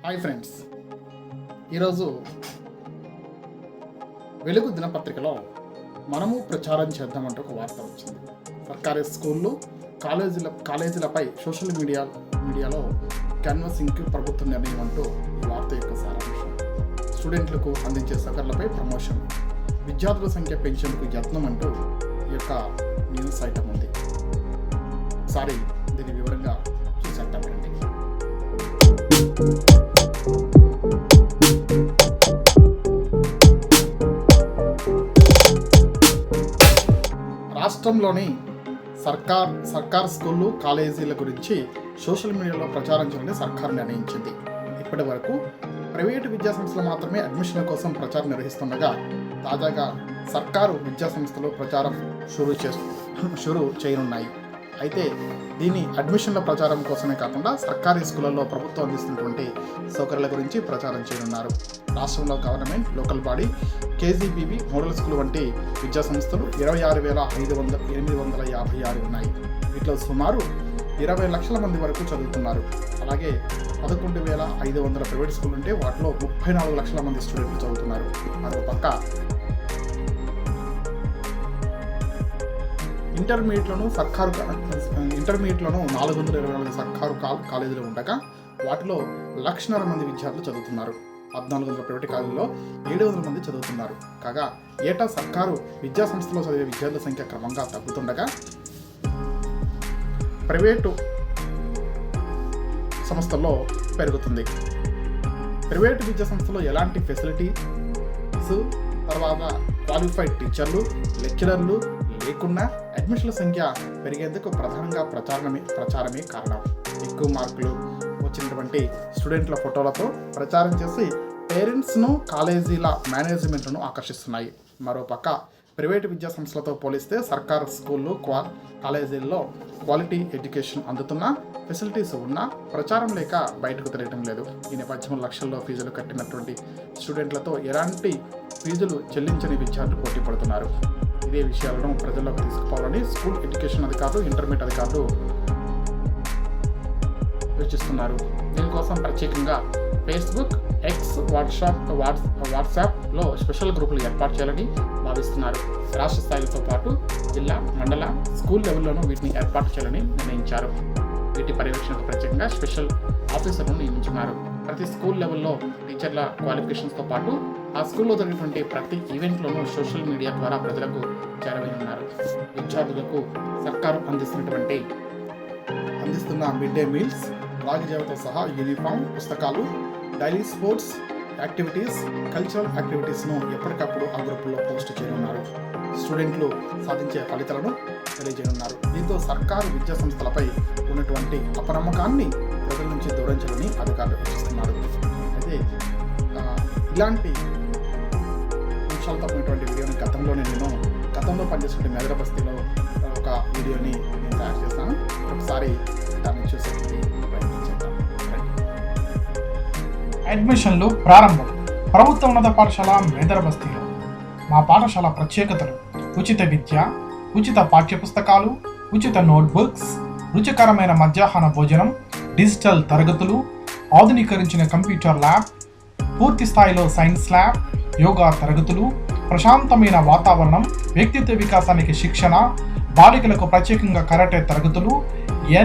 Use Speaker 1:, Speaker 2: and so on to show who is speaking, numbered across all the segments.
Speaker 1: Hi friends, ఈరోజు వెలుగు దినపత్రికలో మనము ప్రచారం చేద్దామంటే ఒక వార్త వచ్చింది. సర్కారీ స్కూళ్ళు కాలేజీలపై సోషల్ మీడియాలో క్యాన్వాసింగ్కి ప్రభుత్వం నిర్ణయం అంటూ ఈ వార్త యొక్క సారాంశం. స్టూడెంట్లకు అందించే సౌకర్యాలపై ప్రమోషన్, విద్యార్థుల సంఖ్య పెంచేందుకు యత్నం అంటూ ఈ యొక్క న్యూస్ ఐటమ్ ఉంది. ఒకసారి దీన్ని వివరంగా చూసేద్దామండి. రాష్ట్రంలోని సర్కార్ స్కూళ్ళు కాలేజీల గురించి సోషల్ మీడియాలో ప్రచారం చేయాలని సర్కారు నిర్ణయించింది. ఇప్పటి వరకు ప్రైవేటు విద్యాసంస్థలు మాత్రమే అడ్మిషన్ల కోసం ప్రచారం నిర్వహిస్తుండగా తాజాగా సర్కారు విద్యాసంస్థలు ప్రచారం షురూ చేయనున్నాయి. అయితే దీని అడ్మిషన్ల ప్రచారం కోసమే కాకుండా సర్కారీ స్కూళ్లలో ప్రభుత్వం అందిస్తున్నటువంటి సౌకర్యాల గురించి ప్రచారం చేయనున్నారు. రాష్ట్రంలో government, local body, KGBV, model school వంటి విద్యా సంస్థలు 26,856 ఉన్నాయి. వీటిలో సుమారు 20 లక్షల మంది వరకు చదువుతున్నారు. అలాగే 11,500 ప్రైవేట్ స్కూల్ ఉంటే వాటిలో 34 లక్షల మంది స్టూడెంట్లు చదువుతున్నారు. మరోపక్క ఇంటర్మీడియట్లోనూ 424 సర్కారు కాలేజీలు ఉండగా వాటిలో 1,00,000 మంది విద్యార్థులు చదువుతున్నారు. 1,400 ప్రైవేట్ కాలేజీలో 700 మంది చదువుతున్నారు. కాగా ఏటా సర్కారు విద్యా సంస్థలో చదివే విద్యార్థుల సంఖ్య క్రమంగా తగ్గుతుండగా ప్రైవేటు సంస్థల్లో పెరుగుతుంది. ప్రైవేటు విద్యా సంస్థలో ఎలాంటి ఫెసిలిటీస్, తర్వాత క్వాలిఫైడ్ టీచర్లు, లెక్చరర్లు లేకుండా అడ్మిషన్ల సంఖ్య పెరిగేందుకు ప్రధానంగా ప్రచారమే కారణం. ఎక్కువ మార్కులు వచ్చినటువంటి స్టూడెంట్ల ఫోటోలతో ప్రచారం చేసి పేరెంట్స్ను, కాలేజీల మేనేజ్మెంట్లను ఆకర్షిస్తున్నాయి. మరోపక్క ప్రైవేటు విద్యా సంస్థలతో పోలిస్తే సర్కారు స్కూళ్ళు, కాలేజీల్లో క్వాలిటీ ఎడ్యుకేషన్ అందుతున్న ఫెసిలిటీస్ ఉన్నా ప్రచారం లేక బయటకు తెలియటం లేదు. ఈ నేపథ్యంలో లక్షల్లో ఫీజులు కట్టినటువంటి స్టూడెంట్లతో ఎలాంటి ఫీజులు చెల్లించని విద్యార్థులు పోటీ పడుతున్నారు. ఇదే విషయాలను ప్రజల్లోకి తీసుకుపోవాలని స్కూల్ ఎడ్యుకేషన్ అధికారులు, ఇంటర్మీడియట్ అధికారులు యోచిస్తున్నారు. దీనికోసం ప్రత్యేకంగా ఫేస్బుక్, ఎక్స్, వాట్సాప్లో స్పెషల్ గ్రూపులు ఏర్పాటు చేయాలని భావిస్తున్నారు. రాష్ట్ర స్థాయితో పాటు జిల్లా, మండల, స్కూల్ లెవెల్లోనూ వీటిని ఏర్పాటు చేయాలని నిర్ణయించారు. వీటి పర్యవేక్షణకు ప్రత్యేకంగా స్పెషల్ ఆఫీసర్లను నియమించున్నారు. ప్రతి స్కూల్ లెవెల్లో టీచర్ల క్వాలిఫికేషన్స్తో పాటు ఆ స్కూల్లో జరిగినటువంటి ప్రతి ఈవెంట్లోనూ సోషల్ మీడియా ద్వారా ప్రజలకు చేరవేయనున్నారు. విద్యార్థులకు సర్కారు అందిస్తున్న మిడ్ డే మీల్స్, రాగి జావతో సహా యూనిఫామ్, పుస్తకాలు, డైలీ స్పోర్ట్స్ యాక్టివిటీస్, కల్చరల్ యాక్టివిటీస్ను ఎప్పటికప్పుడు ఆ గ్రూపుల్లో పోస్ట్ చేయనున్నారు. స్టూడెంట్లు సాధించే ఫలితాలను తెలియజేయనున్నారు. దీంతో సర్కారు విద్యా సంస్థలపై ఉన్నటువంటి అపనమ్మకాన్ని ప్రజల నుంచి దూరం చేయాలని అధికారులు సూచిస్తున్నారు. అయితే ఇలాంటి అంశాలతో ఉన్నటువంటి వీడియోని గతంలో పనిచేసిన మెదడ బస్తీలో ఒక వీడియోని నేను తయారు చేస్తాను. ఒకసారి దాన్ని చూసేది ప్రయత్నించేద్దాం.
Speaker 2: అడ్మిషన్లు ప్రారంభం. ప్రభుత్వ ఉన్నత పాఠశాల మెదడ బస్తీలో మా పాఠశాల ప్రత్యేకతలు: ఉచిత విద్య, ఉచిత పాఠ్యపుస్తకాలు, ఉచిత నోట్బుక్స్, రుచికరమైన మధ్యాహ్న భోజనం, డిజిటల్ తరగతులు, ఆధునీకరించిన కంప్యూటర్ ల్యాబ్, పూర్తి స్థాయిలో సైన్స్ ల్యాబ్, యోగా తరగతులు, ప్రశాంతమైన వాతావరణం, వ్యక్తిత్వ వికాసానికి శిక్షణ, బాలికలకు ప్రత్యేకంగా కరాటే తరగతులు,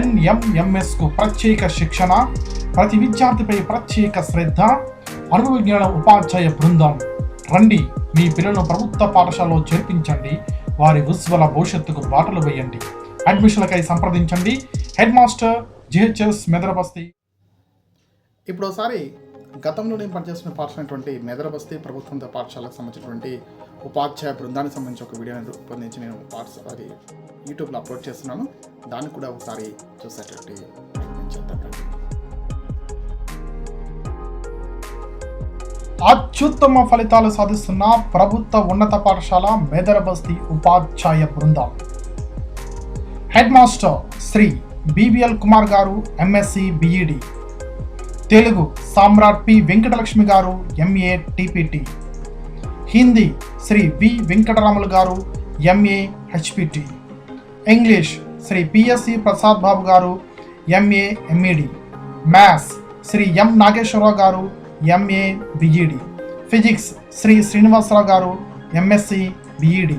Speaker 2: NMMSకు ప్రత్యేక శిక్షణ, ప్రతి విద్యార్థిపై ప్రత్యేక శ్రద్ధ, అనుభవ జ్ఞానం ఉపాధ్యాయ బృందం. రండి, మీ పిల్లలను ప్రభుత్వ పాఠశాలలో చేర్పించండి, వారి ఉజ్వల భవిష్యత్తుకు బాటలు వేయండి. అడ్మిషన్లకై సంప్రదించండి. హెడ్ మాస్టర్, GHS, మెదడ బస్తీ.
Speaker 1: ఇప్పుడు ఒకసారి గతంలో నేను పనిచేసిన పాఠశాలటువంటి మెదడ బస్తీ ప్రభుత్వ పాఠశాలకు సంబంధించినటువంటి ఉపాధ్యాయ బృందానికి సంబంధించి ఒక వీడియోని రూపొందించి నేను యూట్యూబ్లో అప్లోడ్ చేస్తున్నాను. దాన్ని కూడా ఒకసారి చూసేటట్టు ప్రయత్నం చేద్దాం.
Speaker 2: అత్యుత్తమ ఫలితాలు సాధిస్తున్న ప్రభుత్వ ఉన్నత పాఠశాల మెదడ బస్తీ ఉపాధ్యాయ బృందం. Head master Shri BBL Kumar garu, MSc BEd. Telugu సామ్రాట్ P వెంకటలక్ష్మి గారు, MA TPT. Hindi Shri V Venkataramulu garu, MA HPT. English Shri PSC Prasad Babu garu, MA MED. Maths Shri M Nageswararao garu MA BEd, physics Shri Srinivasarao garu MSc BEd,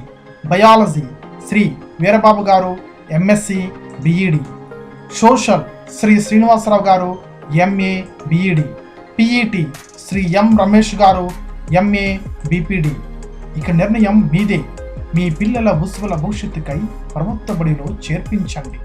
Speaker 2: biology Shri Veerababu garu MSc BEd, social Shri Srinivasarao garu MA BEd, PET Shri M Ramesh garu MA బిపిడి. ఇక నిర్ణయం మీదే. మీ పిల్లల ఉజ్వల భవిష్యత్తుకై ప్రభుత్వ బడిలో చేర్పించండి.